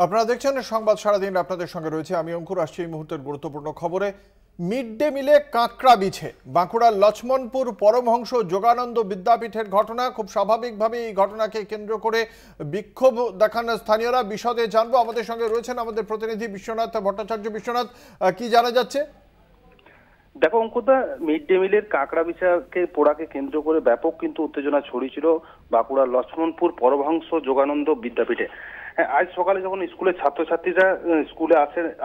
আপনারা দেখছেন সংবাদ সারাদিন, আপনাদের সঙ্গে রয়েছে আমি অঙ্কুর। আসছি এই মুহূর্তের গুরুত্বপূর্ণ খবরে। মিড ডে মিলে কাঁকড়া বিছে বাঁকুড়ার লক্ষ্মণপুর পরমহংস যোগানন্দ বিদ্যাপীঠের ঘটনা। খুব স্বাভাবিকভাবে এই ঘটনাকে কেন্দ্র করে বিক্ষোভ দেখান স্থানীয়রা। বিশদে জানবো, আমাদের সঙ্গে রয়েছেন আমাদের প্রতিনিধি বিশ্বনাথ ভট্টাচার্য। বিশ্বনাথ, কি জানা যাচ্ছে? দেখো অঙ্কুরদা, মিড ডে মিলের কাঁকড়া বিচারকে পোড়াকে কেন্দ্র করে ব্যাপক কিন্তু উত্তেজনা ছড়িয়েছিল বাঁকুড়ার লক্ষ্মণপুর পরমহংস যোগানন্দ বিদ্যাপীঠে। আজ সকালে যখন স্কুলের ছাত্রছাত্রীরা স্কুলে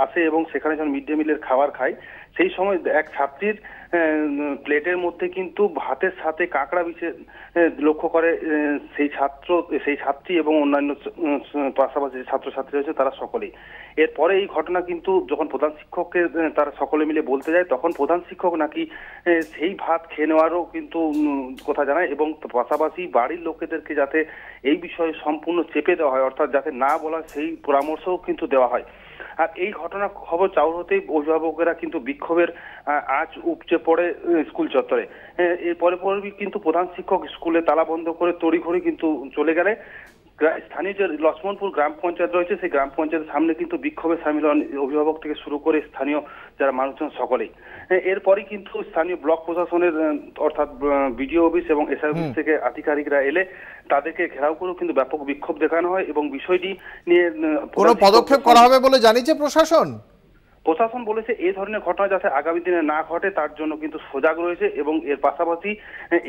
আসে এবং সেখানে যখন মিড ডে মিলের খাবার খায়, সেই সময় এক ছাত্রীর প্লেটের মধ্যে কিন্তু ভাতের সাথে কাঁকড়া বিছে লক্ষ্য করে সেই ছাত্রী এবং অন্যান্য পাশাপাশি যে ছাত্রছাত্রী রয়েছে তারা সকলেই। এরপরে এই ঘটনা কিন্তু যখন প্রধান শিক্ষককে তারা সকলে মিলে বলতে যায়, তখন প্রধান শিক্ষক নাকি সেই ভাত খেয়ে নেওয়ারও কিন্তু কথা জানায় এবং পাশাপাশি বাড়ির লোকেদেরকে যাতে এই বিষয়ে সম্পূর্ণ চেপে দেওয়া হয়, অর্থাৎ যাতে না বলা সেই পরামর্শও কিন্তু দেওয়া হয়। আর এই ঘটনা খবর চাউর হতেই অভিভাবকেরা কিন্তু বিক্ষোভের আজ উপচে পড়ে স্কুল চত্বরে। এরপরে কিন্তু প্রধান শিক্ষক স্কুলে তালা বন্ধ করে তড়িঘড়ি কিন্তু চলে গেলে স্থানীয় যে লক্ষ্মণপুর গ্রাম পঞ্চায়েত রয়েছে, সেই গ্রাম পঞ্চায়েতের সামনে কিন্তু বিক্ষোভে সামিল হন অভিভাবক থেকে শুরু করে স্থানীয় যারা মানুষজন সকলেই। এরপরই কিন্তু স্থানীয় ব্লক প্রশাসনের অর্থাৎ বিডিও অফিস এবং এসআই অফিস থেকে আধিকারিকরা এলে তাদেরকে ঘেরাও করেও কিন্তু ব্যাপক বিক্ষোভ দেখানো হয় এবং বিষয়টি নিয়ে কোনো পদক্ষেপ করা হবে বলে জানিয়েছে প্রশাসন। প্রশাসন বলেছে এই ধরনের ঘটনা যাতে আগামী দিনে না ঘটে তার জন্য কিন্তু সজাগ রয়েছে এবং এর পাশাপাশি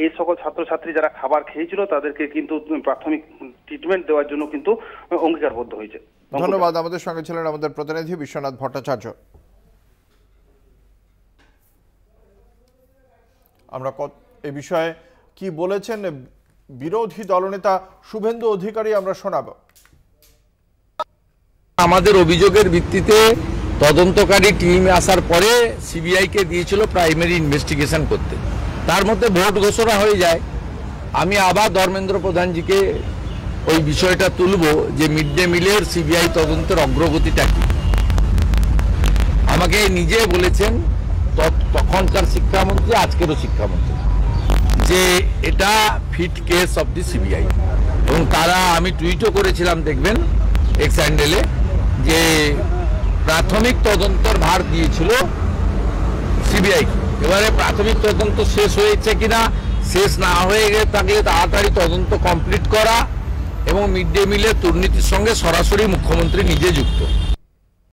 এই সকল ছাত্রছাত্রী যারা খাবার খেয়েছিল তাদেরকে কিন্তু প্রাথমিক ট্রিটমেন্ট দেওয়ার জন্য কিন্তু অঙ্গীকারবদ্ধ হয়েছে। ধন্যবাদ। আমাদের সঙ্গে ছিলেন আমাদের প্রতিনিধি বিশ্বনাথ ভট্টাচার্য। আমরা এই বিষয়ে কি বলেছেন বিরোধী দলনেতা শুভেন্দু অধিকারী আমরা শোনাবো। আমাদের অভিযোগের ভিত্তিতে তদন্তকারী টিম আসার পরে সিবিআইকে দিয়েছিল প্রাইমারি ইনভেস্টিগেশন করতে। তার মধ্যে ভোট ঘোষণা হয়ে যায়। আমি আবার ধর্মেন্দ্র প্রধানজিকে ওই বিষয়টা তুলব যে মিড ডে মিলের সিবিআই তদন্তের অগ্রগতিটা কি। আমাকে নিজে বলেছেন তখনকার শিক্ষামন্ত্রী, আজকেরও শিক্ষামন্ত্রী, যে এটা fit case of the CBI. এবং তারা, আমি টুইটও করেছিলাম দেখবেন এক্স হ্যান্ডেলে, যে প্রাথমিক তদন্তের ভার দিয়েছিল সিবিআই। এবারে প্রাথমিক তদন্ত শেষ হয়েছে কিনা, শেষ না হয়ে থাকলে তাড়াতাড়ি তদন্ত কমপ্লিট করা এবং মিড ডে মিলের দুর্নীতির সঙ্গে সরাসরি মুখ্যমন্ত্রী নিজে যুক্ত।